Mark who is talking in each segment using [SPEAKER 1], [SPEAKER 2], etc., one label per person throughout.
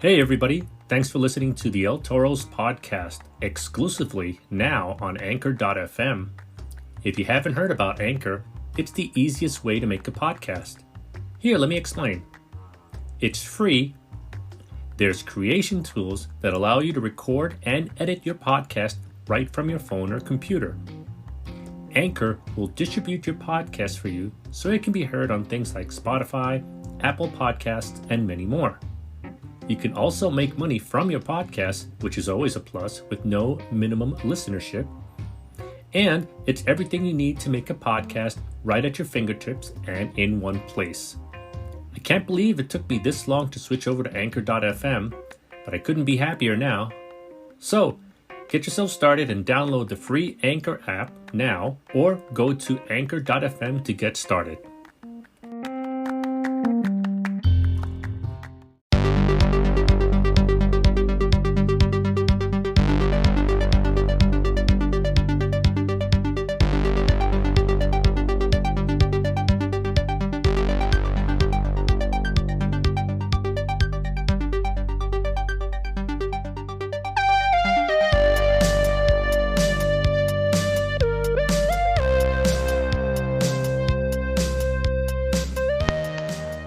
[SPEAKER 1] Hey everybody, thanks for listening to the El Toro's podcast, exclusively now on Anchor.fm. If you haven't heard about Anchor, it's the easiest way to make a podcast. Here, let me explain. It's free. There's creation tools that allow you to record and edit your podcast right from your phone or computer. Anchor will distribute your podcast for you so it can be heard on things like Spotify, Apple Podcasts, and many more. You can also make money from your podcast, which is always a plus, with no minimum listenership. And it's everything you need to make a podcast right at your fingertips and in one place. I can't believe it took me this long to switch over to Anchor.fm, but I couldn't be happier now. So, get yourself started and download the free Anchor app now, or go to Anchor.fm to get started.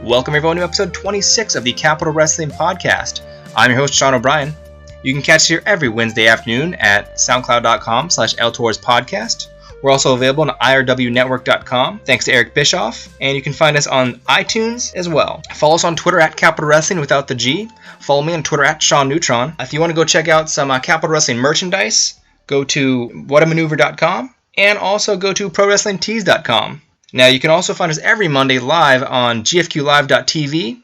[SPEAKER 2] Welcome everyone to episode 26 of the Capital Wrestling Podcast. I'm your host, Sean O'Brien. You can catch us here every Wednesday afternoon at soundcloud.com/LTorsPodcast. We're also available on irwnetwork.com, thanks to Eric Bischoff, and you can find us on iTunes as well. Follow us on Twitter at Capital Wrestling without the G. Follow me on Twitter at Sean Neutron. If you want to go check out some Capital Wrestling merchandise, go to whatamaneuver.com and also go to prowrestlingtees.com. Now, you can also find us every Monday live on gfqlive.tv,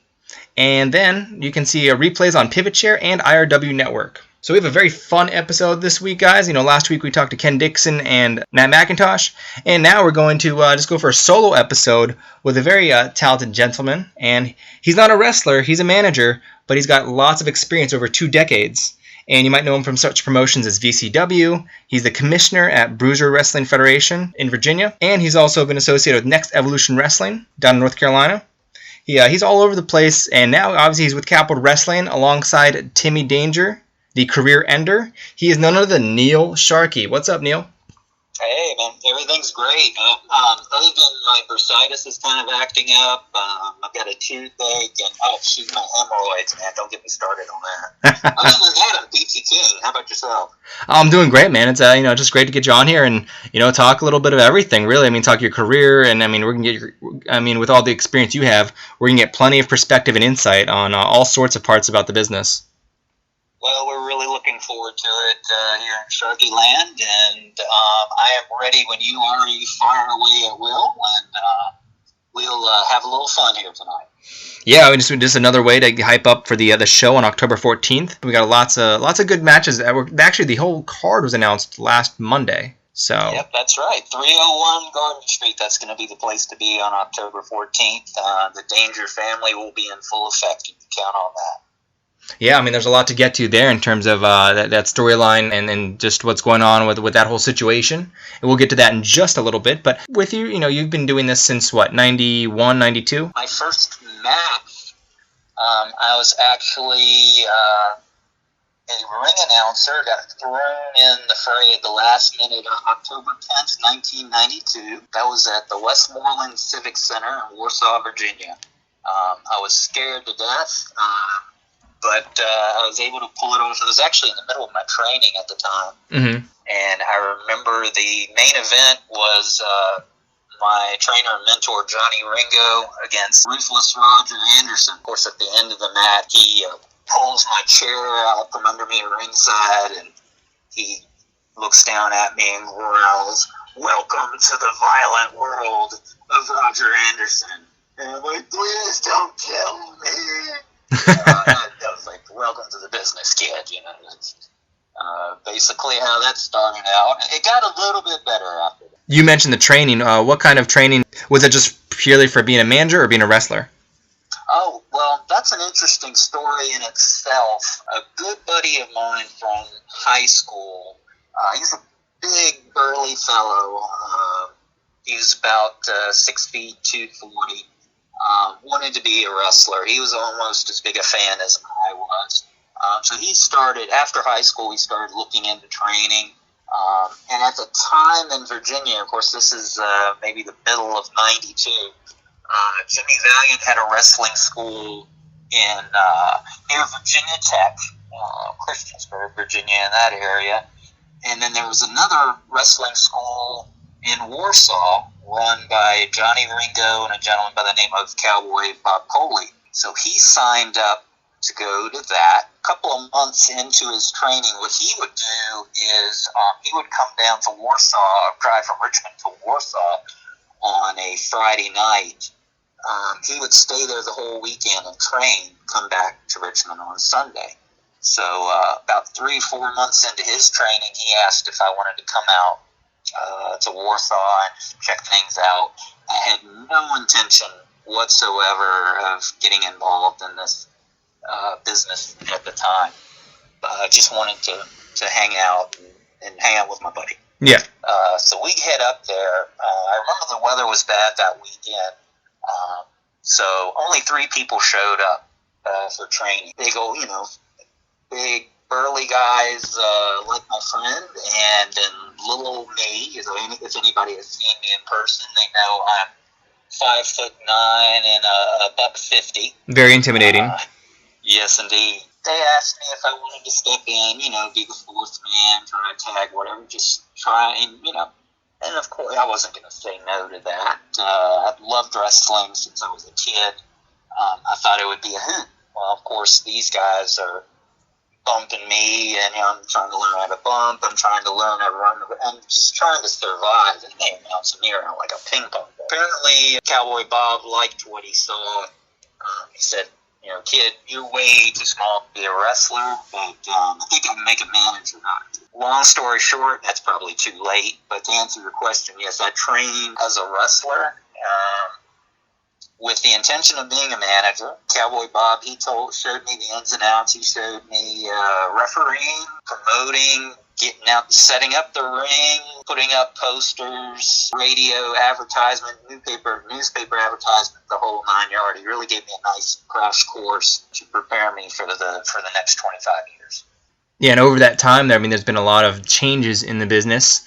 [SPEAKER 2] and then you can see replays on Pivot Share and IRW Network. So we have a very fun episode this week, guys. Last week we talked to Ken Dixon and Matt McIntosh, and now we're going to just go for a solo episode with a very talented gentleman. And he's not a wrestler, he's a manager, but he's got lots of experience over 2 decades. And you might know him from such promotions as VCW. He's the commissioner at Bruiser Wrestling Federation in Virginia. And he's also been associated with Next Evolution Wrestling down in North Carolina. He's all over the place. And now, obviously, he's with Capital Wrestling alongside Timmy Danger, the career ender. He is none other than Neil Sharkey. What's up, Neil?
[SPEAKER 3] Hey, man, everything's great. Other than my bursitis is kind of acting up, I've got a toothache, and my hemorrhoids, man. Don't get me started on that. Other than that, I'm peachy keen. How about yourself?
[SPEAKER 2] I'm doing great, man. It's just great to get you on here and talk a little bit of everything. Really, talk your career, and we're gonna get with all the experience you have, we're gonna get plenty of perspective and insight on all sorts of parts about the business.
[SPEAKER 3] Well, we're really looking forward to it here in Sharkey Land, and I am ready when you are. You fire away at will, and we'll have a little fun here tonight.
[SPEAKER 2] Yeah, just another way to hype up for the show on October 14th. We got lots of good matches. Actually, the whole card was announced last Monday. So. Yep,
[SPEAKER 3] that's right. 301 Garden Street. That's going to be the place to be on October 14th. The Danger family will be in full effect. You can count on that.
[SPEAKER 2] Yeah, there's a lot to get to there in terms of that storyline and just what's going on with that whole situation. And we'll get to that in just a little bit. But with you, you've been doing this since, 91, 92?
[SPEAKER 3] My first match, I was actually a ring announcer, got thrown in the fray at the last minute on October 10th, 1992. That was at the Westmoreland Civic Center in Warsaw, Virginia. I was scared to death. But I was able to pull it off. I was actually in the middle of my training at the time.
[SPEAKER 2] Mm-hmm.
[SPEAKER 3] And I remember the main event was my trainer and mentor, Johnny Ringo, against Ruthless Roger Anderson. Of course, at the end of the match, he pulls my chair out from under me ringside, and he looks down at me and growls, "Welcome to the violent world of Roger Anderson." And I'm like, "Please don't kill me." That was like, "Welcome to the business, kid." That's basically how that started out. And it got a little bit better after that.
[SPEAKER 2] You mentioned the training. What kind of training? Was it just purely for being a manager or being a wrestler?
[SPEAKER 3] Oh, well, that's an interesting story in itself. A good buddy of mine from high school, he's a big, burly fellow. He was about 6 feet, 240. wanted to be a wrestler. He was almost as big a fan as I was. So he started, after high school, he started looking into training. And at the time in Virginia, of course, this is maybe the middle of '92, Jimmy Valiant had a wrestling school in near Virginia Tech, Christiansburg, Virginia, in that area. And then there was another wrestling school in Warsaw run by Johnny Ringo and a gentleman by the name of Cowboy Bob Coley. So he signed up to go to that. A couple of months into his training, what he would do is he would come down to Warsaw, drive from Richmond to Warsaw on a Friday night. He would stay there the whole weekend and train, come back to Richmond on Sunday. So about 3-4 months into his training, he asked if I wanted to come out to Warsaw and check things out. I had no intention whatsoever of getting involved in this business at the time. I just wanted to hang out and hang out with my buddy.
[SPEAKER 2] Yeah.
[SPEAKER 3] So we head up there. I remember the weather was bad that weekend. So only 3 people showed up for training. Big old, big burly guys like my friend, and then little old me. If anybody has seen me in person, they know I'm 5'9" and $150.
[SPEAKER 2] Very intimidating.
[SPEAKER 3] Yes, indeed. They asked me if I wanted to step in, be the 4th man, try to tag, whatever, just try and, And of course, I wasn't going to say no to that. I've loved wrestling since I was a kid. I thought it would be a hoot. Well, of course, these guys are bumping me, and I'm trying to learn how to bump. I'm trying to learn how to run. I'm just trying to survive, and they bounce me around like a ping pong ball. Apparently, Cowboy Bob liked what he saw. He said, kid, you're way too small to be a wrestler, but I think I can make a manager out of it. Long story short, that's probably too late, but to answer your question, yes, I trained as a wrestler with the intention of being a manager. Cowboy Bob, he showed me the ins and outs. He showed me refereeing, promoting, getting out, setting up the ring, putting up posters, radio advertisement, newspaper advertisement, the whole 9 yards. He really gave me a nice crash course to prepare me for the next 25 years.
[SPEAKER 2] Yeah, and over that time, there's been a lot of changes in the business.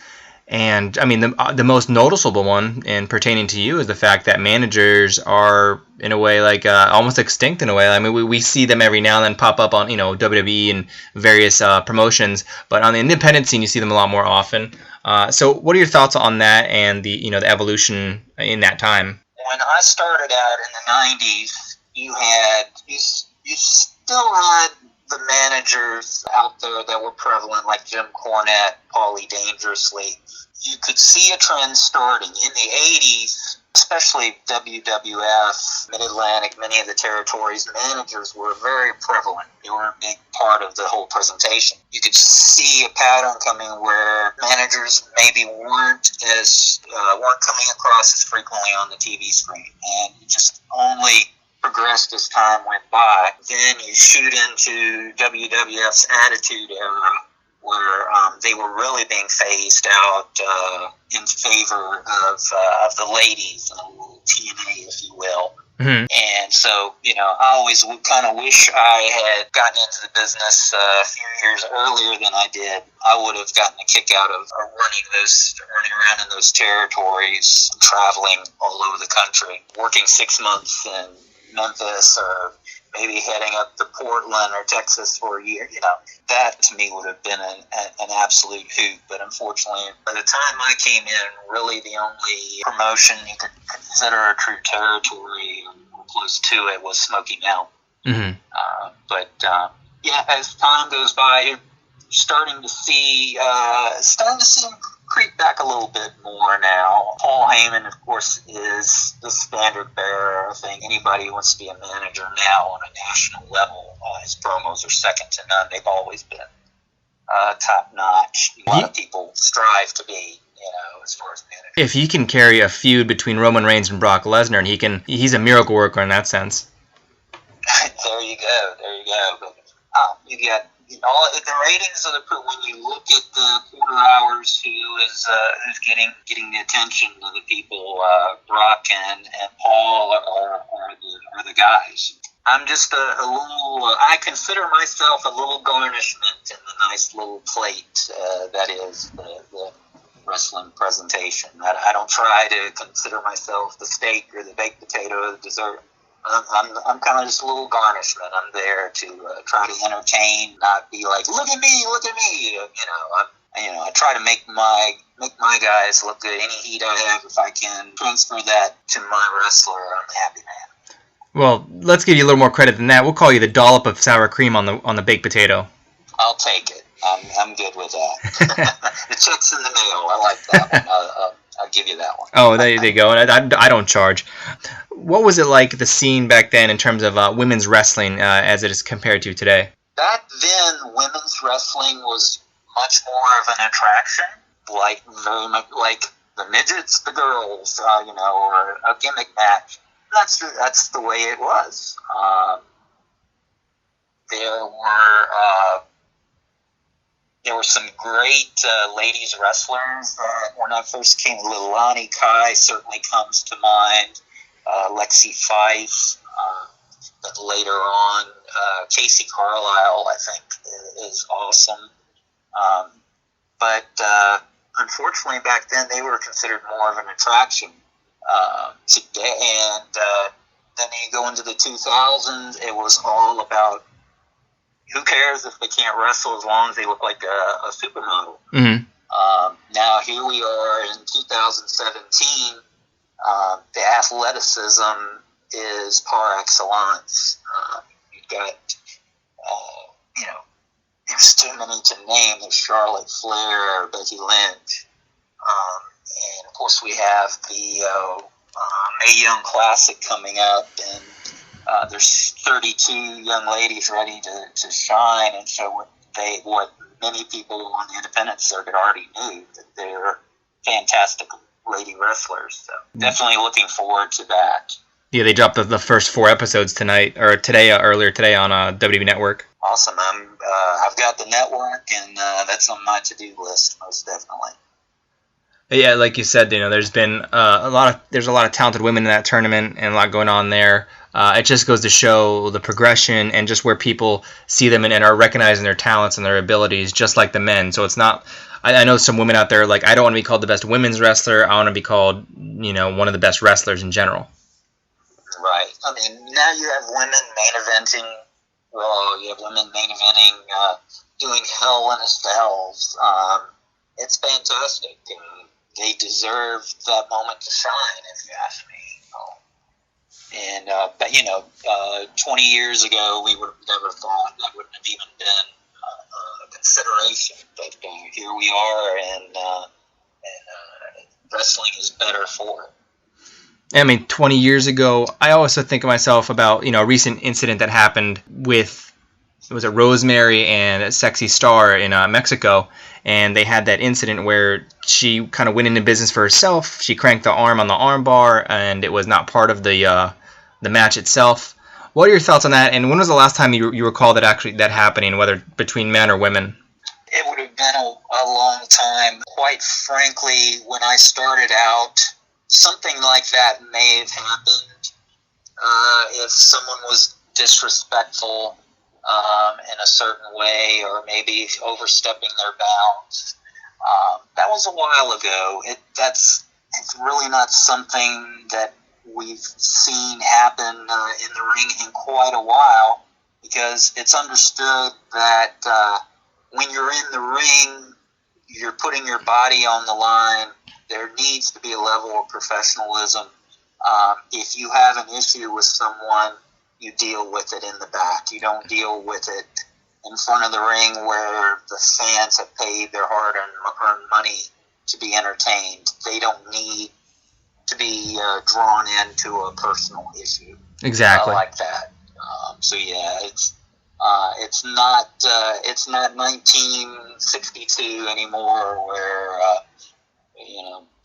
[SPEAKER 2] And, the most noticeable one, and pertaining to you, is the fact that managers are, in a way, like almost extinct in a way. We see them every now and then pop up on, WWE and various promotions. But on the independent scene, you see them a lot more often. So what are your thoughts on that and the evolution in that time?
[SPEAKER 3] When I started out in the 90s, you still had the managers out there that were prevalent, like Jim Cornette, Paulie Dangerously. You could see a trend starting in the 80s, especially WWF, Mid-Atlantic, many of the territories. Managers were very prevalent. They were a big part of the whole presentation. You could see a pattern coming where managers maybe weren't coming across as frequently on the TV screen, and it just only progressed as time went by. Then you shoot into WWF's Attitude Era, where they were really being phased out in favor of the ladies, TNA, if you will.
[SPEAKER 2] Mm-hmm.
[SPEAKER 3] And so, I always kind of wish I had gotten into the business a few years earlier than I did. I would have gotten a kick out of running around in those territories, traveling all over the country, working 6 months in Memphis, or maybe heading up to Portland or Texas for a year. That to me would have been an absolute hoot. But unfortunately, by the time I came in, really the only promotion you could consider a true territory or close to it was Smoky Mountain.
[SPEAKER 2] Mm-hmm.
[SPEAKER 3] But as time goes by, you're starting to see them creep back a little bit more now. Paul Heyman, of course, is the standard bearer. I think anybody who wants to be a manager now on a national level, his promos are second to none. They've always been top notch. A lot of people strive to be, as far as manager.
[SPEAKER 2] If he can carry a feud between Roman Reigns and Brock Lesnar, and he's a miracle worker in that sense.
[SPEAKER 3] There you go. But, you all the ratings of when you look at the quarter hours, who's getting the attention of the people, Brock and Paul are the guys. I'm just a little. I consider myself a little garnishment in the nice little plate that is the wrestling presentation. I don't try to consider myself the steak or the baked potato or the dessert. I'm kind of just a little garnishment. I'm there to try to entertain, not be like, look at me. I try to make my guys look good. Any heat I have, if I can transfer that to my wrestler, I'm a happy man.
[SPEAKER 2] Well, let's give you a little more credit than that. We'll call you the dollop of sour cream on the baked potato.
[SPEAKER 3] I'll take it. I'm good with that. The check's in the mail. I like that one. I'll give you that one.
[SPEAKER 2] Oh, there you go. I don't charge. What was it like, the scene back then, in terms of women's wrestling as it is compared to today?
[SPEAKER 3] Back then, women's wrestling was much more of an attraction, very much like the midgets, the girls, or a gimmick match. That's the way it was. There were some great ladies wrestlers. When I first came, Lilani Kai certainly comes to mind. Lexi Fife, but later on, Casey Carlisle, I think, is awesome. But unfortunately, back then, they were considered more of an attraction. Today, and then you go into the 2000s, it was all about who cares if they can't wrestle as long as they look like a supermodel.
[SPEAKER 2] Mm-hmm.
[SPEAKER 3] Now here we are in 2017. The athleticism is par excellence. You've got, there's too many to name. There's Charlotte Flair, Becky Lynch. And, of course, we have the Mae Young Classic coming up, and there's 32 young ladies ready to shine and show what many people on the independent circuit already knew, that they're fantastic lady wrestlers. So definitely looking forward to that.
[SPEAKER 2] Yeah, they dropped the first 4 episodes tonight, or today, earlier today on WWE Network.
[SPEAKER 3] Awesome. I've got the network, and that's on my to-do list, most definitely.
[SPEAKER 2] Yeah, like you said, there's been a lot of talented women in that tournament, and a lot going on there. It just goes to show the progression and just where people see them and are recognizing their talents and their abilities, just like the men. So it's not. I know some women out there like, I don't want to be called the best women's wrestler. I want to be called, one of the best wrestlers in general.
[SPEAKER 3] Right. I mean, now you have women main eventing. Well, you have women main eventing, doing Hell in a Cells. It's fantastic, and they deserve that moment to shine, if you ask me. And, but 20 years ago, we would have never thought that wouldn't have even been a consideration. But here we are, and wrestling is better for it.
[SPEAKER 2] I mean, 20 years ago, I also think of myself about, a recent incident that happened with, was it Rosemary and Sexy Star in Mexico, and they had that incident where she kind of went into business for herself. She cranked the arm on the arm bar, and it was not part of the match itself. What are your thoughts on that, and when was the last time you recall that happening, whether between men or women?
[SPEAKER 3] It would have been a long time. Quite frankly, when I started out, something like that may have happened if someone was disrespectful in a certain way, or maybe overstepping their bounds. That was a while ago. It's really not something that we've seen happen in the ring in quite a while, because it's understood that when you're in the ring, you're putting your body on the line. There needs to be a level of professionalism. If you have an issue with someone, you deal with it in the back. You don't deal with it in front of the ring where the fans have paid their hard-earned money to be entertained. They don't need to be drawn into a personal issue.
[SPEAKER 2] Exactly.
[SPEAKER 3] Like that. So yeah, it's not 1962 anymore, where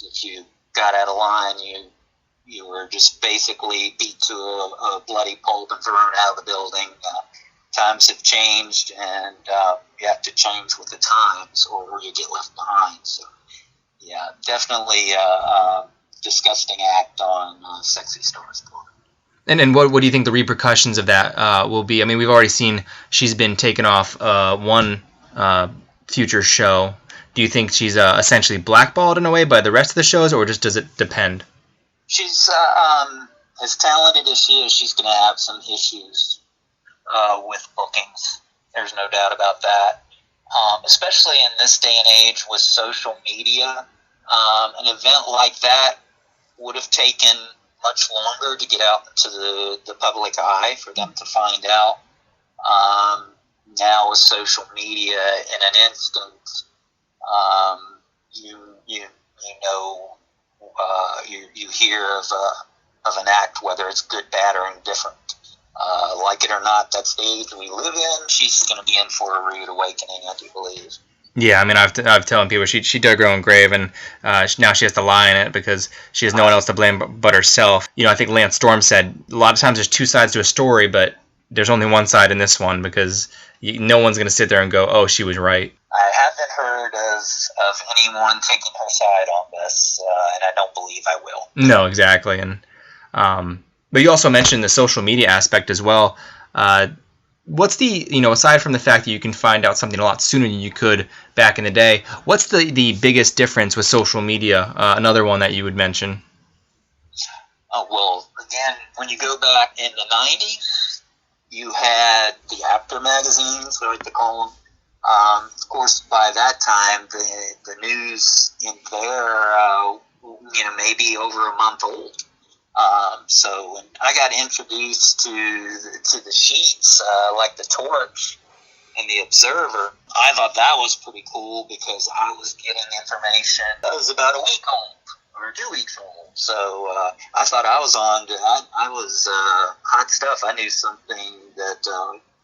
[SPEAKER 3] if you got out of line, you were just basically beat to a bloody pulp and thrown out of the building. times have changed, and you have to change with the times, or you get left behind. So, yeah, definitely disgusting act on Sexy Star's part.
[SPEAKER 2] And what do you think the repercussions of that will be? I mean, we've already seen she's been taken off one future show. Do you think she's essentially blackballed in a way by the rest of the shows, or just does it depend?
[SPEAKER 3] She's as talented as she is, she's going to have some issues with bookings. There's no doubt about that. Especially in this day and age with social media, an event like that would have taken much longer to get out into the public eye for them to find out. Now with social media, in an instant, you hear of an act, whether it's good, bad, or indifferent. Like it or not, that's the age we live in. She's going to be in for a rude awakening, I do believe.
[SPEAKER 2] Yeah, I mean, I've telling people she dug her own grave, and now she has to lie in it because she has no one else to blame but herself. I think Lance Storm said a lot of times there's two sides to a story, but there's only one side in this one because no one's going to sit there and go, oh, she was right.
[SPEAKER 3] I haven't heard of anyone taking her side on this, and I don't believe I will.
[SPEAKER 2] No, exactly. And but you also mentioned the social media aspect as well. What's the, aside from the fact that you can find out something a lot sooner than you could back in the day, what's the biggest difference with social media? Another one that you would mention?
[SPEAKER 3] Oh, well, again, when you go back in the 90s, you had the after magazines, I like to call them. Of course, by that time, the news in there, maybe over a month old. So when I got introduced to the sheets, like the Torch and the Observer, I thought that was pretty cool because I was getting information that was about a week old or 2 weeks old. So I thought I was on to, I was hot stuff. I knew something that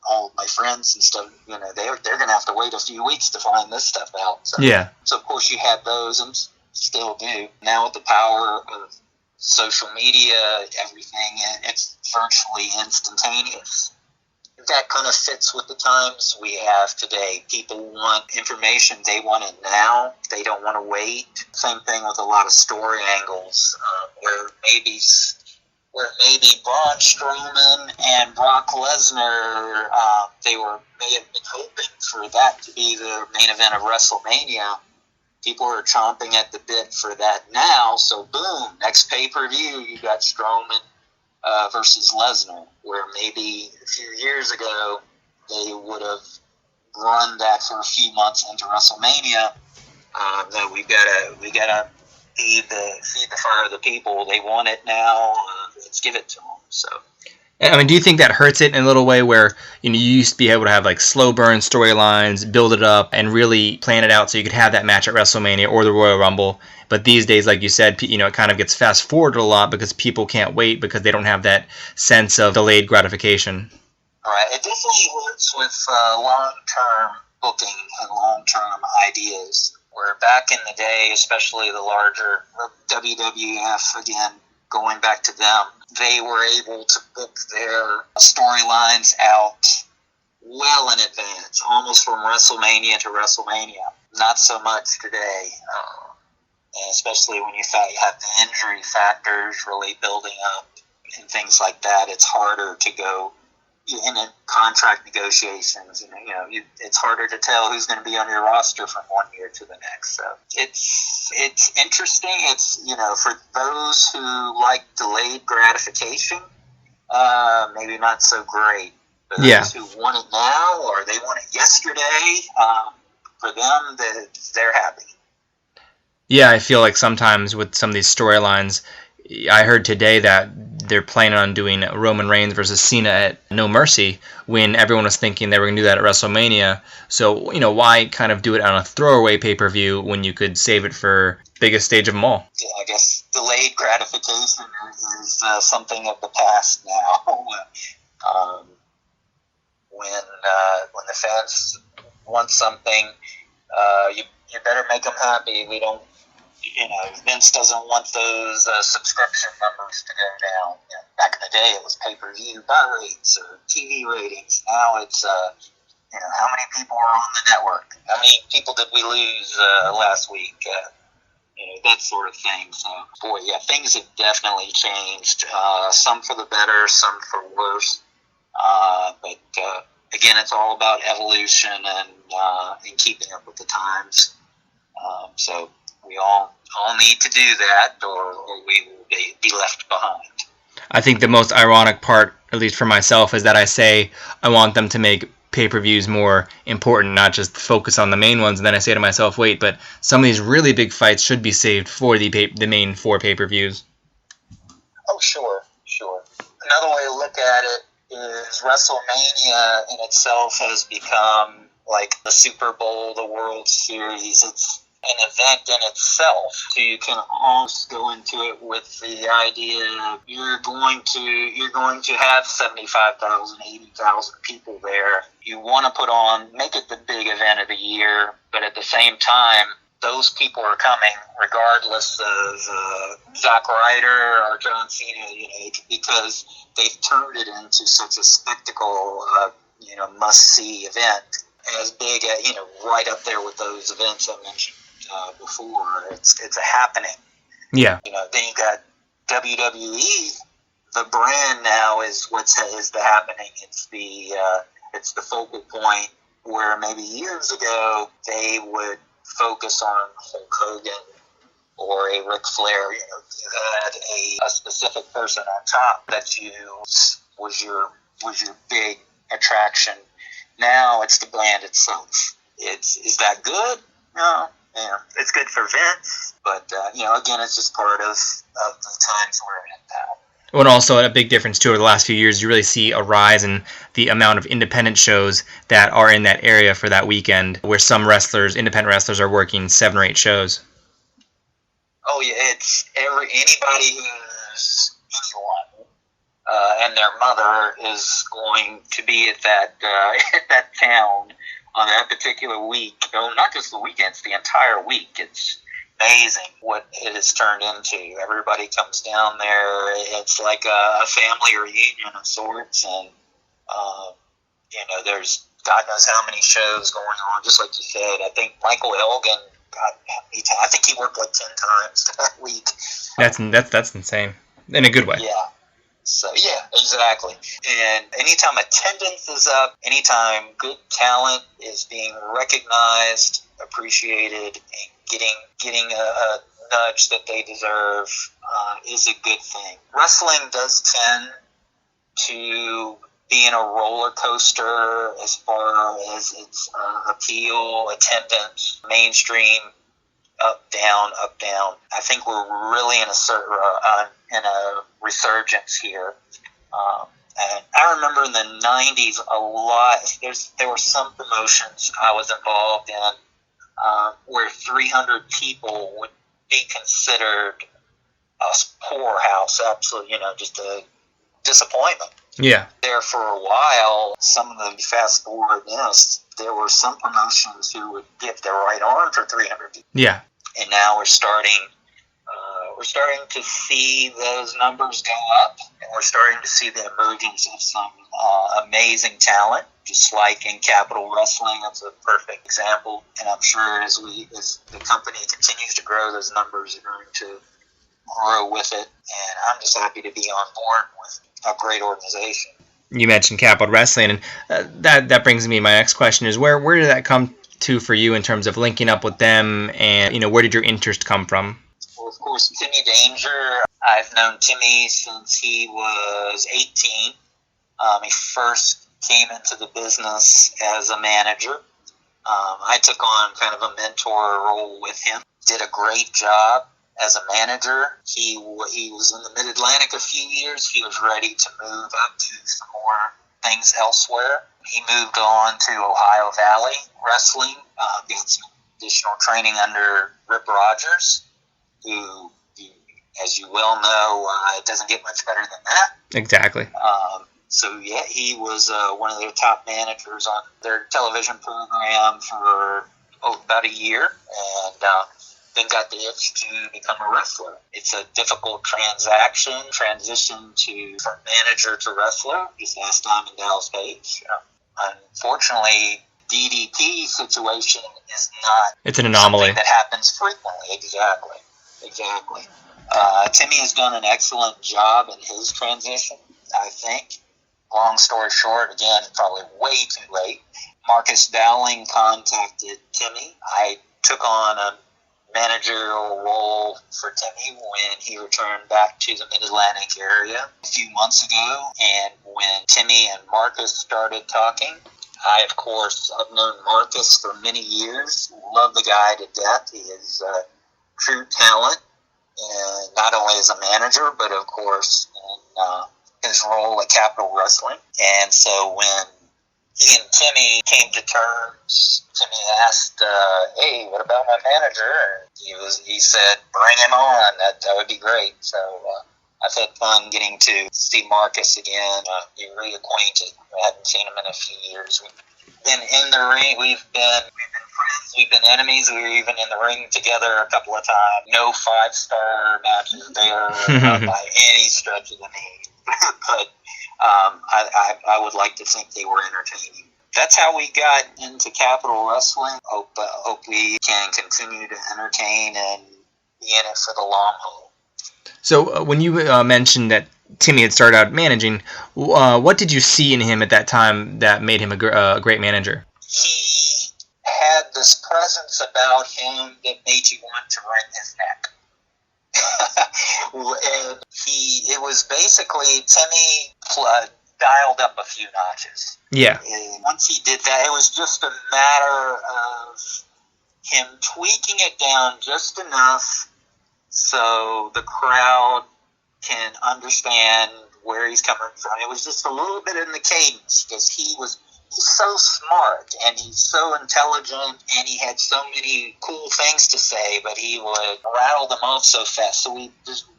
[SPEAKER 3] all my friends and stuff, they're going to have to wait a few weeks to find this stuff out. So,
[SPEAKER 2] yeah.
[SPEAKER 3] So of course you had those and still do. Now with the power of social media, everything, it's virtually instantaneous. That kind of fits with the times we have today. People want information, they want it now. They don't want to wait. Same thing with a lot of story angles, where maybe Braun Strowman and Brock Lesnar, they may have been hoping for that to be the main event of WrestleMania. People are chomping at the bit for that now, so boom, next pay-per-view, you got Strowman versus Lesnar, where maybe a few years ago they would have run that for a few months into WrestleMania. No, we gotta feed the fire of the people. They want it now. Let's give it to them. So.
[SPEAKER 2] I mean, do you think that hurts it in a little way where you used to be able to have like slow burn storylines, build it up, and really plan it out so you could have that match at WrestleMania or the Royal Rumble? But these days, like you said, it kind of gets fast forwarded a lot because people can't wait because they don't have that sense of delayed gratification.
[SPEAKER 3] All right, it definitely works with long-term booking and long-term ideas. Where back in the day, especially the larger WWF, again, going back to them, they were able to book their storylines out well in advance, almost from WrestleMania to WrestleMania. Not so much today, especially when you have the injury factors really building up and things like that. It's harder to go in a contract negotiations. It's harder to tell who's going to be on your roster from one year to the next. So it's interesting. It's for those who like delayed gratification, maybe not so great. For those who want it now or they want it yesterday, for them, they're happy.
[SPEAKER 2] Yeah, I feel like sometimes with some of these storylines, I heard today that they're planning on doing Roman Reigns versus Cena at No Mercy when everyone was thinking they were going to do that at WrestleMania. So, why kind of do it on a throwaway pay-per-view when you could save it for biggest stage of them all?
[SPEAKER 3] Yeah, I guess delayed gratification is something of the past now. When the fans want something, you better make them happy. We don't Vince doesn't want those subscription numbers to go down. Back in the day, it was pay-per-view buy rates or TV ratings. Now it's, how many people are on the network? How many people did we lose last week? That sort of thing. So, boy, yeah, things have definitely changed. Some for the better, some for worse. But again, it's all about evolution and keeping up with the times. So we all need to do that, or we will be left behind.
[SPEAKER 2] I think the most ironic part, at least for myself, is that I say I want them to make pay-per-views more important, not just focus on the main ones, and then I say to myself, wait, but some of these really big fights should be saved for the main 4 pay-per-views.
[SPEAKER 3] Oh, sure. Another way to look at it is WrestleMania in itself has become like the Super Bowl, the World Series. It's an event in itself. So you can almost go into it with the idea you're going to have 75,000, 80,000 people there. You want to make it the big event of the year, but at the same time, those people are coming regardless of Zack Ryder or John Cena, because they've turned it into such a spectacle, must-see event, as big as, right up there with those events I mentioned before. It's a happening.
[SPEAKER 2] Yeah.
[SPEAKER 3] Then you got WWE. The brand now is the happening. It's the focal point, where maybe years ago they would focus on Hulk Hogan or a Ric Flair. You had a specific person on top that was your big attraction. Now it's the brand itself. Is that good? No. It's good for Vince, but again, it's just part of the times we're in now.
[SPEAKER 2] Well, and also a big difference too over the last few years, you really see a rise in the amount of independent shows that are in that area for that weekend, where some independent wrestlers, are working 7 or 8 shows.
[SPEAKER 3] Oh yeah, it's anybody who's anyone and their mother is going to be at that town on that particular week. Not just the weekends, the entire week. It's amazing what it has turned into. Everybody comes down there. It's like a family reunion of sorts, and there's God knows how many shows going on. Just like you said, I think Michael Elgin, I think he worked like 10 times that week.
[SPEAKER 2] That's insane in a good way.
[SPEAKER 3] Yeah. So, yeah, exactly. And anytime attendance is up, anytime good talent is being recognized, appreciated, and getting a nudge that they deserve is a good thing. Wrestling does tend to be in a roller coaster as far as its appeal, attendance, mainstream, up, down, up, down. I think we're really in a resurgence here. And I remember in the 90s a lot, there were some promotions I was involved in where 300 people would be considered a poorhouse, absolutely, just a disappointment.
[SPEAKER 2] Yeah.
[SPEAKER 3] There for a while, some of the fast forward there were some promotions who would give their right arm for 300 people.
[SPEAKER 2] Yeah.
[SPEAKER 3] And now we're starting to see those numbers go up, and we're starting to see the emergence of some amazing talent, just like in Capital Wrestling. That's a perfect example. And I'm sure as the company continues to grow, those numbers are going to grow with it. And I'm just happy to be on board with a great organization.
[SPEAKER 2] You mentioned Capital Wrestling, and that brings me to my next question: is where did that come to for you in terms of linking up with them, and where did your interest come from?
[SPEAKER 3] Well, of course, Timmy Danger. I've known Timmy since he was 18. He first came into the business as a manager. I took on kind of a mentor role with him. Did a great job as a manager. He was in the Mid-Atlantic a few years. He was ready to move up to some more things elsewhere. He moved on to Ohio Valley Wrestling, got some additional training under Rip Rogers, who, as you well know, it doesn't get much better than that.
[SPEAKER 2] Exactly.
[SPEAKER 3] So, yeah, he was one of their top managers on their television program for about a year. And then got the itch to become a wrestler. It's a difficult transition from manager to wrestler. Just last time in Dallas Page. Unfortunately, DDP situation is not.
[SPEAKER 2] It's an anomaly
[SPEAKER 3] that happens frequently. Exactly. Timmy has done an excellent job in his transition, I think. Long story short, again, probably way too late. Marcus Dowling contacted Timmy. I took on a managerial role for Timmy when he returned back to the Mid-Atlantic area a few months ago. And when Timmy and Marcus started talking, I've known Marcus for many years. Love the guy to death. He is a true talent, and not only as a manager, but of course in his role at Capital Wrestling. And so when he and Timmy came to terms, Timmy asked, "Hey, what about my manager?" And he said, "Bring him on. That would be great." So I've had fun getting to see Marcus again, be reacquainted. I hadn't seen him in a few years. We've been in the ring. We've been friends. We've been enemies. We were even in the ring together a couple of times. No 5-star matches there by any stretch of the name. But I would like to think they were entertaining. That's how we got into Capital Wrestling. Hope we can continue to entertain and be in it for the long haul.
[SPEAKER 2] So when you mentioned that Timmy had started out managing, what did you see in him at that time that made him a great manager?
[SPEAKER 3] He had this presence about him that made you want to wring his neck. And it was basically Timmy dialed up a few notches.
[SPEAKER 2] Yeah.
[SPEAKER 3] And once he did that, it was just a matter of him tweaking it down just enough so the crowd can understand where he's coming from. It was just a little bit in the cadence, because he's so smart and he's so intelligent and he had so many cool things to say, but he would rattle them off so fast. So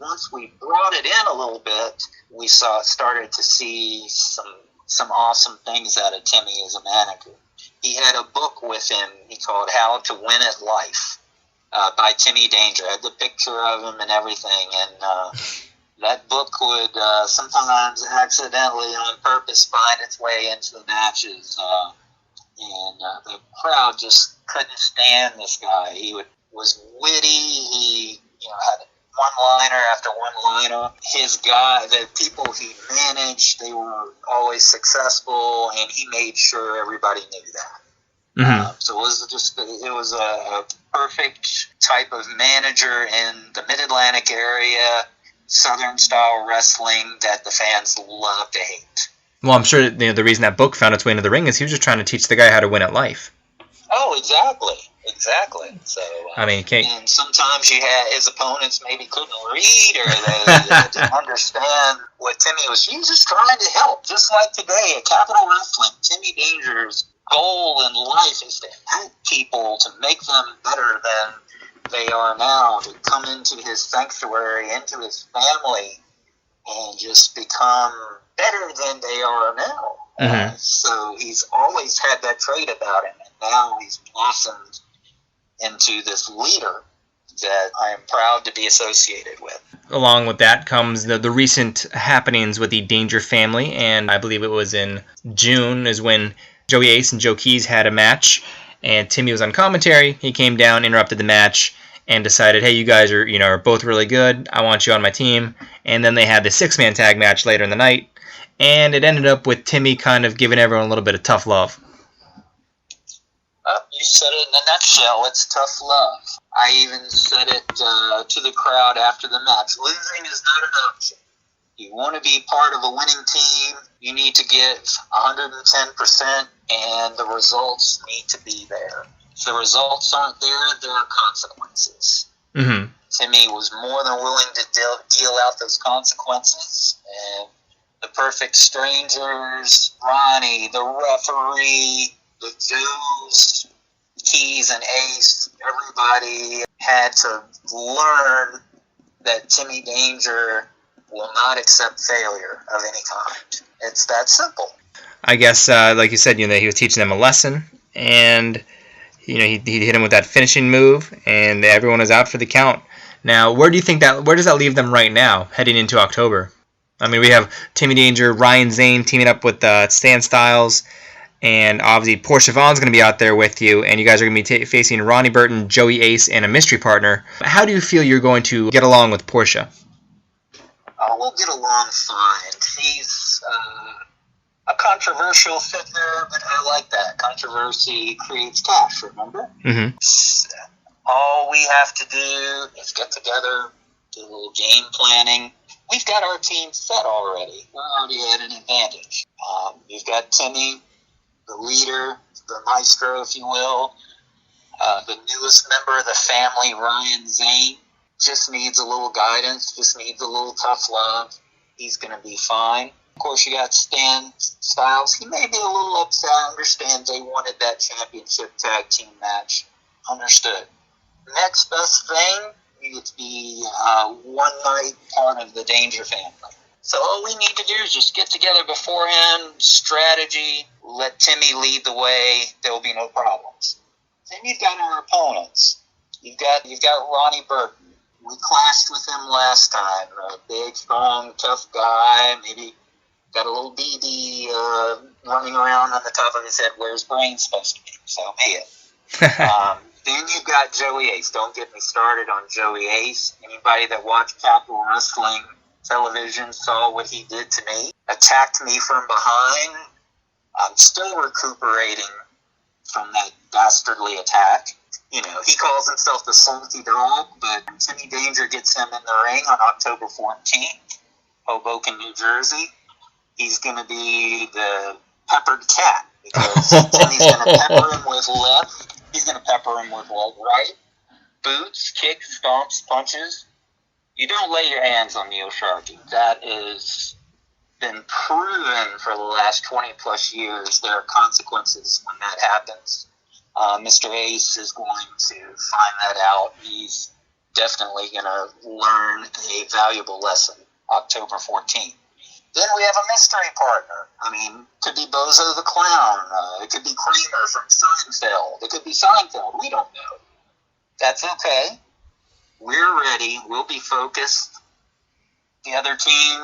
[SPEAKER 3] once we brought it in a little bit, we started to see some awesome things out of Timmy as a manager. He had a book with him he called How to Win at Life by Timmy Danger. I had the picture of him and everything, and that book would sometimes accidentally, on purpose, find its way into the matches, and the crowd just couldn't stand this guy. He was witty. He had one-liner after one-liner. The people he managed, they were always successful, and he made sure everybody knew that.
[SPEAKER 2] Mm-hmm.
[SPEAKER 3] So it was a perfect type of manager in the Mid-Atlantic area, Southern style wrestling that the fans love to hate.
[SPEAKER 2] Well, I'm sure the reason that book found its way into the ring is he was just trying to teach the guy how to win at life.
[SPEAKER 3] Oh, exactly. So,
[SPEAKER 2] and
[SPEAKER 3] sometimes his opponents maybe couldn't read, or they didn't understand what Timmy was. He was just trying to help, just like today at Capital Wrestling. Timmy Danger's goal in life is to help people, to make them better than they are now, to come into his sanctuary, into his family, and just become better than they are now.
[SPEAKER 2] Mm-hmm.
[SPEAKER 3] So he's always had that trait about him, and now he's blossomed into this leader that I am proud to be associated with.
[SPEAKER 2] Along with that comes the recent happenings with the Danger family, and I believe it was in June is when Joey Ace and Joe Keys had a match, and Timmy was on commentary. He came down, interrupted the match, and decided, hey, you guys are both really good. I want you on my team. And then they had the 6-man tag match later in the night, and it ended up with Timmy kind of giving everyone a little bit of tough love.
[SPEAKER 3] You said it in a nutshell. It's tough love. I even said it to the crowd after the match. Losing is not an option. You want to be part of a winning team, you need to give 110%, and the results need to be there. If the results aren't there are consequences.
[SPEAKER 2] Mm-hmm.
[SPEAKER 3] Timmy was more than willing to deal out those consequences, and the perfect strangers, Ronnie, the referee, the Joes, Keys and Ace, everybody had to learn that Timmy Danger will not accept failure of any kind. It's that simple.
[SPEAKER 2] I guess, like you said, he was teaching them a lesson, and he hit him with that finishing move, and everyone was out for the count. Now, where does that leave them right now, heading into October? I mean, we have Timmy Danger, Ryan Zane teaming up with Stan Styles, and obviously Porsche Vaughn's going to be out there with you, and you guys are going to be facing Ronnie Burton, Joey Ace, and a mystery partner. How do you feel you're going to get along with Porsche?
[SPEAKER 3] We'll get along fine. He's a controversial figure, but I like that. Controversy creates cash, remember?
[SPEAKER 2] Mm-hmm.
[SPEAKER 3] All we have to do is get together, do a little game planning. We've got our team set already. We're already at an advantage. You've got Timmy, the leader, the maestro, if you will. The newest member of the family, Ryan Zane, just needs a little guidance, just needs a little tough love. He's going to be fine. Of course, you got Stan Styles. He may be a little upset. I understand they wanted that championship tag team match. Understood. Next best thing, you get to be one night part of the Danger family. So all we need to do is just get together beforehand, strategy, let Timmy lead the way. There will be no problems. Then you've got our opponents. You've got Ronnie Burton. We clashed with him last time. A big, strong, tough guy. Maybe got a little BB running around on the top of his head where his brain's supposed to be. So be it. Then you've got Joey Ace. Don't get me started on Joey Ace. Anybody that watched Capital Wrestling television saw what he did to me. Attacked me from behind. I'm still recuperating from that dastardly attack. He calls himself the Salty Dog, but Timmy Danger gets him in the ring on October 14th, Hoboken, New Jersey. He's going to be the peppered cat, because Timmy's going to pepper him with left. He's going to pepper him with right. Boots, kicks, stomps, punches. You don't lay your hands on Neil Sharkey. That has been proven for the last 20-plus years. There are consequences when that happens. Mr. Ace is going to find that out. He's definitely going to learn a valuable lesson October 14th. Then we have a mystery partner. I mean, it could be Bozo the Clown. It could be Kramer from Seinfeld. It could be Seinfeld. We don't know. That's okay. We're ready. We'll be focused. The other team,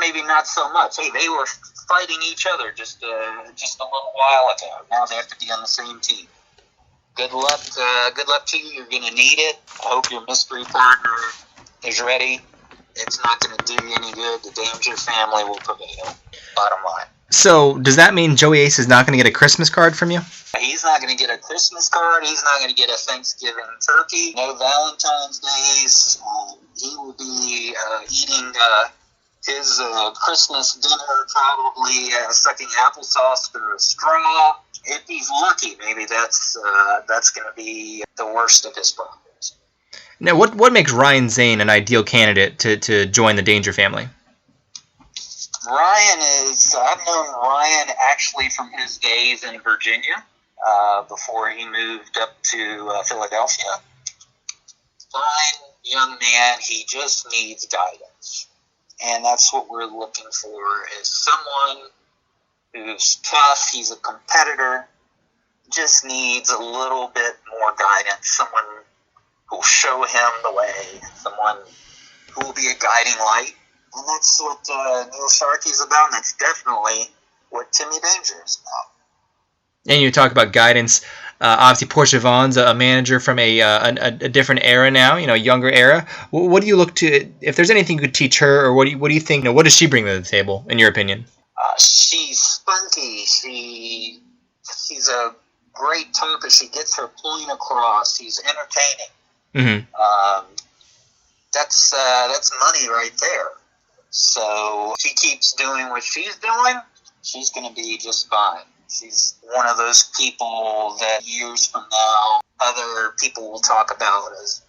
[SPEAKER 3] maybe not so much. Hey, they were fighting each other just a little while ago. Now they have to be on the same team. Good luck. Good luck to you. You're going to need it. I hope your mystery partner is ready. It's not going to do you any good. The Danger family will prevail. Bottom line.
[SPEAKER 2] So, does that mean Joey Ace is not going to get a Christmas card from you?
[SPEAKER 3] He's not going to get a Christmas card. He's not going to get a Thanksgiving turkey. No Valentine's Days. He will be eating his Christmas dinner, probably sucking applesauce through a straw. If he's lucky, maybe that's going to be the worst of his problems.
[SPEAKER 2] Now, what makes Ryan Zane an ideal candidate to join the Danger family?
[SPEAKER 3] I've known Ryan actually from his days in Virginia, before he moved up to Philadelphia. Fine young man, he just needs guidance. And that's what we're looking for, is someone who's tough, he's a competitor, just needs a little bit more guidance, someone who will show him the way, someone who will be a guiding light. And that's what Neil Sharkey's about, and that's definitely what Timmy Danger is about.
[SPEAKER 2] And you talk about guidance. Obviously, Porsche Vaughn's a manager from a different era now, younger era. What do you look to, if there's anything you could teach her, or what do you think, what does she bring to the table, in your opinion?
[SPEAKER 3] She's spunky. She's a great talker. She gets her point across. She's entertaining. Mm-hmm. That's money right there. So if she keeps doing what she's doing, she's going to be just fine. She's one of those people that years from now, other people will talk about as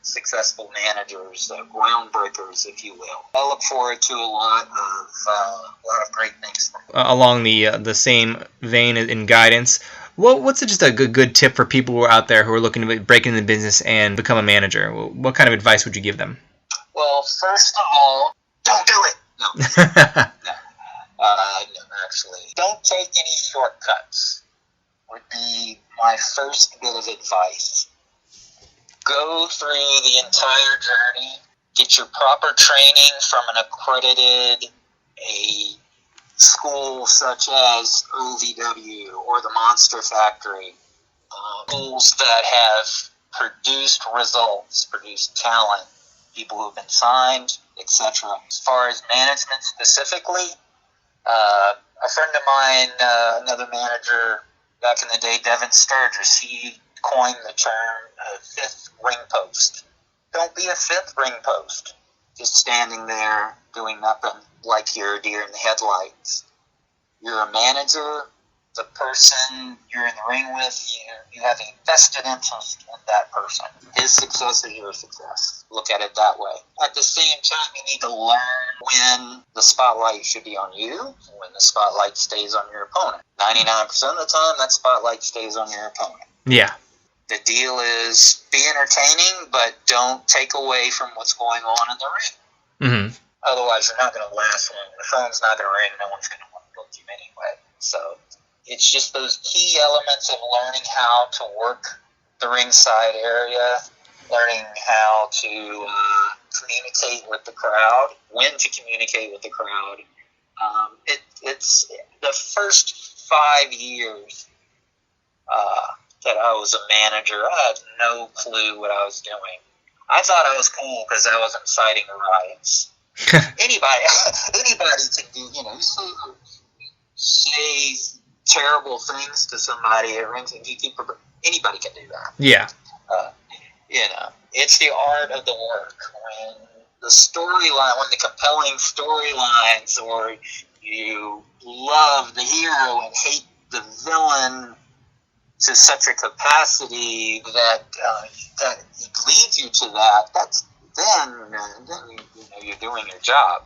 [SPEAKER 3] successful managers, groundbreakers, if you will. I look forward to a lot of great things from her.
[SPEAKER 2] Along the same vein in guidance, what's just a good tip for people who are out there who are looking to break into the business and become a manager? What kind of advice would you give them?
[SPEAKER 3] Well, first of all, don't do it. No. No, actually. Don't take any shortcuts. would be my first bit of advice. Go through the entire journey. Get your proper training from an accredited school such as OVW or the Monster Factory. Schools that have produced results, produced talent, people who have been signed, etc. As far as management specifically, a friend of mine, another manager back in the day, Devin Sturgis, he coined the term fifth ring post. Don't be a fifth ring post, just standing there doing nothing like you're a deer in the headlights. You're a manager. The person you're in the ring with, you have a vested interest in that person. His success is your success. Look at it that way. At the same time, you need to learn when the spotlight should be on you, when the spotlight stays on your opponent. 99% of the time, that spotlight stays on your opponent.
[SPEAKER 2] Yeah.
[SPEAKER 3] The deal is be entertaining, but don't take away from what's going on in the ring.
[SPEAKER 2] Mm-hmm.
[SPEAKER 3] Otherwise, you're not going to last long. The phone's not going to ring. No one's going to want to book you anyway. So it's just those key elements of learning how to work the ringside area, learning how to communicate with the crowd, when to communicate with the crowd. It's the first 5 years that I was a manager. I had no clue what I was doing. I thought I was cool because I wasn't inciting riots. Anybody can do, say terrible things to somebody at rings and gatekeeper. Anybody can do that.
[SPEAKER 2] Yeah.
[SPEAKER 3] It's the art of the work. When the compelling storylines, or you love the hero and hate the villain to such a capacity that leads you to that. Then you're doing your job.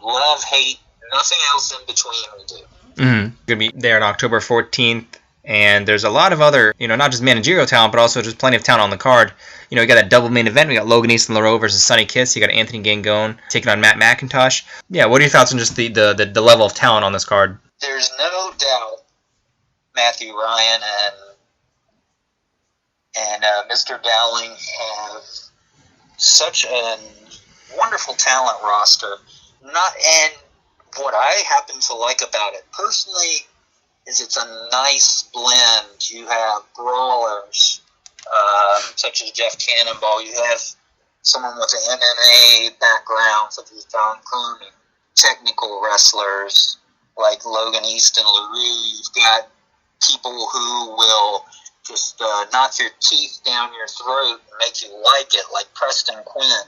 [SPEAKER 3] Love, hate, nothing else in between we do.
[SPEAKER 2] Mm-hmm. Going to be there on October 14th, and there's a lot of other, not just managerial talent, but also just plenty of talent on the card. You got that double main event. We got Logan Easton LaRoe versus Sonny Kiss. You got Anthony Gangone taking on Matt McIntosh. Yeah, what are your thoughts on just the level of talent on this card?
[SPEAKER 3] There's no doubt Matthew Ryan and Mr. Dowling have such a wonderful talent roster. And what I happen to like about it personally is it's a nice blend. You have brawlers such as Jeff Cannonball. You have someone with an MMA background such as John Clooney. Technical wrestlers like Logan Easton LaRue. You've got people who will just knock your teeth down your throat and make you like it, like Preston Quinn.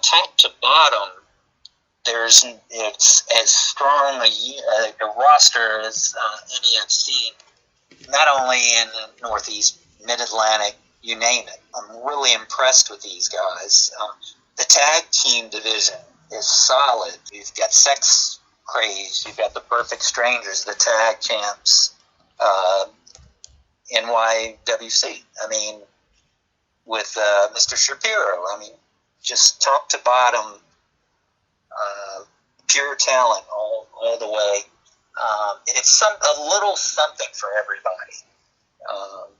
[SPEAKER 3] Top to bottom, it's as strong a roster as any I've seen, not only in the Northeast, Mid-Atlantic, you name it. I'm really impressed with these guys. The tag team division is solid. You've got Sex Craze, you've got the Perfect Strangers, the tag champs, NYWC. With Mr. Shapiro. Just top to bottom, pure talent all the way. It's a little something for everybody.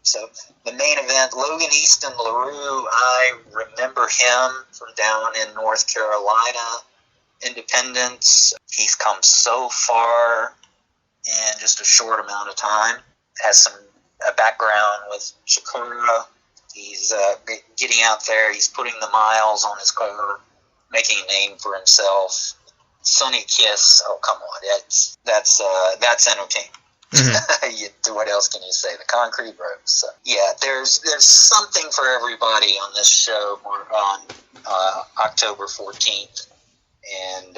[SPEAKER 3] So the main event, Logan Easton LaRue, I remember him from down in North Carolina, Independence. He's come so far in just a short amount of time. Has a background with Shakura. He's getting out there. He's putting the miles on his car, making a name for himself. Sonny Kiss, oh come on, that's entertaining. Mm-hmm. What else can you say? The Concrete Bros. So, yeah, there's something for everybody on this show on October 14th, and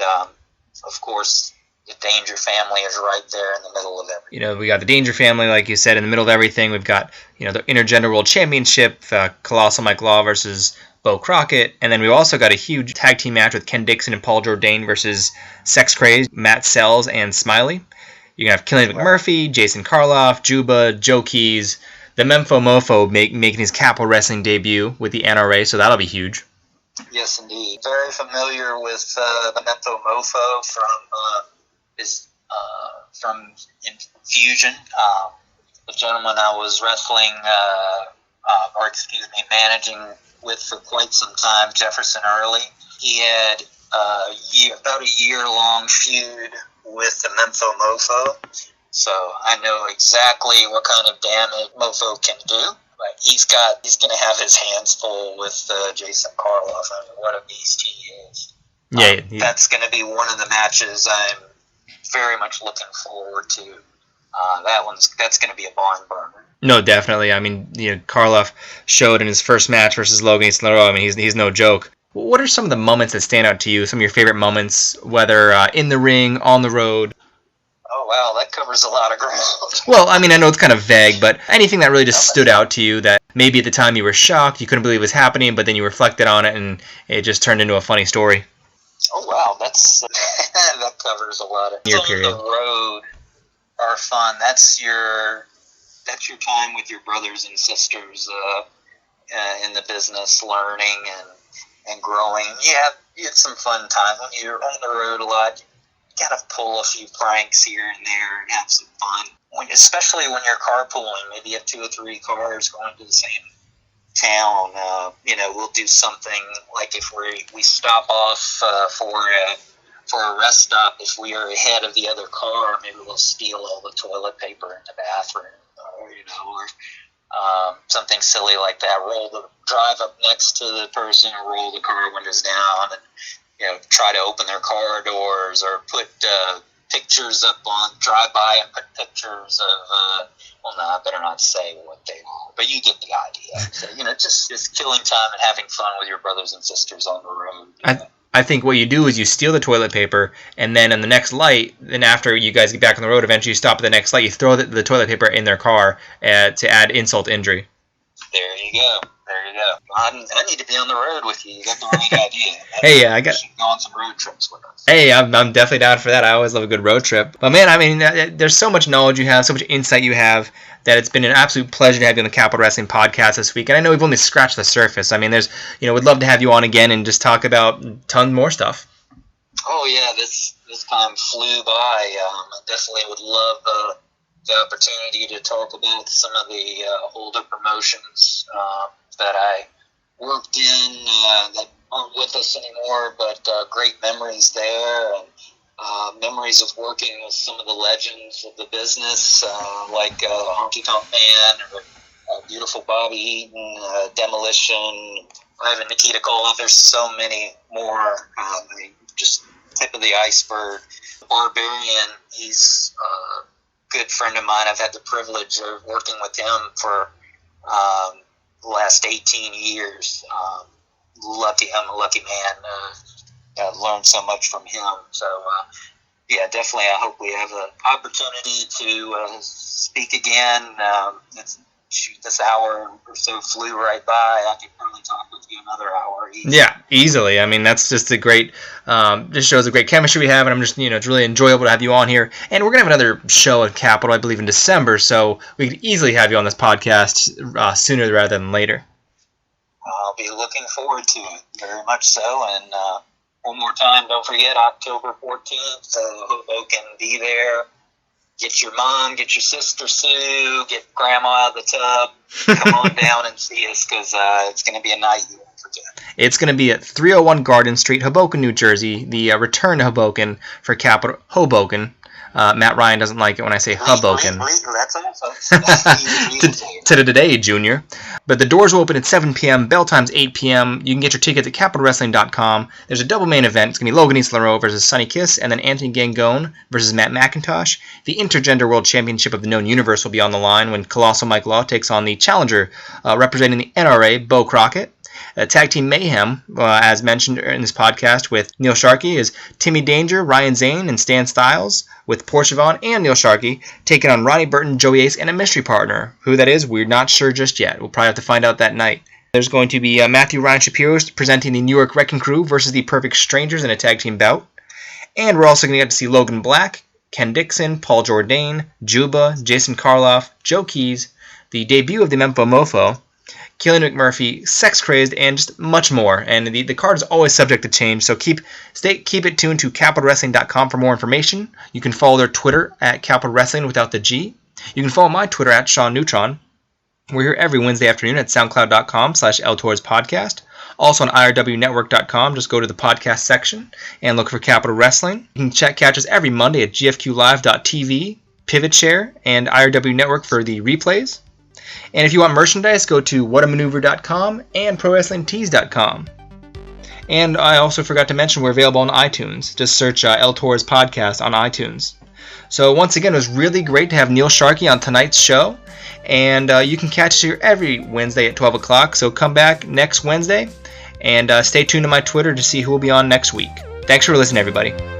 [SPEAKER 3] of course, the Danger family is right there in the middle of everything.
[SPEAKER 2] We got the Danger family, like you said, in the middle of everything. We've got, the Intergender World Championship, Colossal Mike Law versus Bo Crockett. And then we've also got a huge tag team match with Ken Dixon and Paul Jourdain versus Sex Craze, Matt Sells, and Smiley. You're going to have Killian McMurphy, Jason Karloff, Juba, Joe Keys, the Memphis Mofo making his Capital Wrestling debut with the NRA, so that'll be huge.
[SPEAKER 3] Yes, indeed. Very familiar with the Memphis Mofo from Infusion. the gentleman I was wrestling, managing with for quite some time, Jefferson Early. He had about a year-long feud with the Memphis Mofo. So I know exactly what kind of damage Mofo can do. But he's going to have his hands full with Jason Karloff. I mean, what a beast he is.
[SPEAKER 2] Yeah,
[SPEAKER 3] that's going to be one of the matches I'm very much looking forward to. That's going to be a barn burner.
[SPEAKER 2] No, definitely. I mean, Karloff showed in his first match versus Logan East Toro. I mean, he's no joke. What are some of the moments that stand out to you? Some of your favorite moments, whether in the ring, on the road?
[SPEAKER 3] Oh, wow, that covers a lot of ground.
[SPEAKER 2] Well, I mean, I know it's kind of vague, but anything that really just stood out to you that maybe at the time you were shocked, you couldn't believe it was happening, but then you reflected on it and it just turned into a funny story.
[SPEAKER 3] Oh, wow, that covers a lot of
[SPEAKER 2] your period.
[SPEAKER 3] On the road are fun. That's your time with your brothers and sisters in the business, learning and growing. You had some fun time when you're on the road a lot. You gotta pull a few pranks here and there and have some fun. Especially when you're carpooling, maybe you have 2 or 3 cars going to the same town. We'll do something like if we stop off for a rest stop. If we are ahead of the other car, maybe we'll steal all the toilet paper in the bathroom, or something silly like that. Drive up next to the person, roll the car windows down, and try to open their car doors, or put pictures up on, drive by and put pictures of, I better not say what they are, but you get the idea. So, just killing time and having fun with your brothers and sisters on the road.
[SPEAKER 2] I think what you do is you steal the toilet paper, and then on the next light, then after you guys get back on the road, eventually you stop at the next light, you throw the toilet paper in their car to add insult to injury.
[SPEAKER 3] There you go. I need to be on the road with you. You got the right idea.
[SPEAKER 2] Hey,
[SPEAKER 3] go on some road trips with us.
[SPEAKER 2] Hey, I'm definitely down for that. I always love a good road trip. But man, I mean, there's so much knowledge you have, so much insight you have, that it's been an absolute pleasure to have you on the Capital Wrestling Podcast this week. And I know we've only scratched the surface. I mean, we'd love to have you on again and just talk about tons more stuff.
[SPEAKER 3] Oh yeah, this time flew by. I definitely would love the opportunity to talk about some of the older promotions that I worked in that aren't with us anymore, but great memories there, and memories of working with some of the legends of the business, like Honky Tonk Man, or Beautiful Bobby Eaton, Demolition, Ivan Nikita Koloff. There's so many more. Just tip of the iceberg. Barbarian, he's a good friend of mine. I've had the privilege of working with him for the last 18 years. I'm a lucky man. Learned so much from him. So, definitely I hope we have an opportunity to speak again. This hour or so flew right by. I could probably talk with you another hour easily.
[SPEAKER 2] Yeah, easily. I mean, that's just a great, just shows a great chemistry we have, and I'm just, it's really enjoyable to have you on here. And we're going to have another show at Capitol, I believe, in December, so we could easily have you on this podcast sooner rather than later.
[SPEAKER 3] I'll be looking forward to it, very much so. And one more time, don't forget, October 14th, Hoboken, be there. Get your mom, get your sister Sue, get grandma out of the tub. Come on down and see us, because it's going to be a night you won't forget. It's
[SPEAKER 2] going to be at 301 Garden Street, Hoboken, New Jersey. The return to Hoboken for Capital Hoboken. Matt Ryan doesn't like it when I say Hoboken.
[SPEAKER 3] That's awesome.
[SPEAKER 2] To today, Junior. But the doors will open at 7 p.m. Bell time's 8 p.m. You can get your tickets at CapitalWrestling.com. There's a double main event. It's going to be Logan East Toro versus Sonny Kiss, and then Anthony Gangone versus Matt McIntosh. The Intergender World Championship of the Known Universe will be on the line when Colossal Mike Law takes on the challenger representing the NRA, Bo Crockett. Tag Team Mayhem, as mentioned in this podcast with Neil Sharkey, is Timmy Danger, Ryan Zane, and Stan Styles, with Porchavon and Neil Sharkey taking on Ronnie Burton, Joey Ace, and a mystery partner. Who that is, we're not sure just yet. We'll probably have to find out that night. There's going to be Matthew Ryan Shapiro presenting the New York Wrecking Crew versus the Perfect Strangers in a tag team bout. And we're also going to get to see Logan Black, Ken Dixon, Paul Jourdain, Juba, Jason Karloff, Joe Keys, the debut of the Memphis Mofo, Keelan McMurphy, Sex Crazed, and just much more. And the card is always subject to change, so keep it tuned to CapitalWrestling.com for more information. You can follow their Twitter at Capital Wrestling without the G. You can follow my Twitter at Sean Neutron. We're here every Wednesday afternoon at soundcloud.com/LTorsPodcast. Also on IRWnetwork.com, just go to the podcast section and look for Capital Wrestling. You can catch us every Monday at gfqlive.tv, Pivot Share, and IRW Network for the replays. And if you want merchandise, go to whatamaneuver.com and prowrestlingtees.com. And I also forgot to mention we're available on iTunes. Just search El Toro's Podcast on iTunes. So once again, it was really great to have Neil Sharkey on tonight's show. And you can catch us here every Wednesday at 12 o'clock. So come back next Wednesday and stay tuned to my Twitter to see who will be on next week. Thanks for listening, everybody.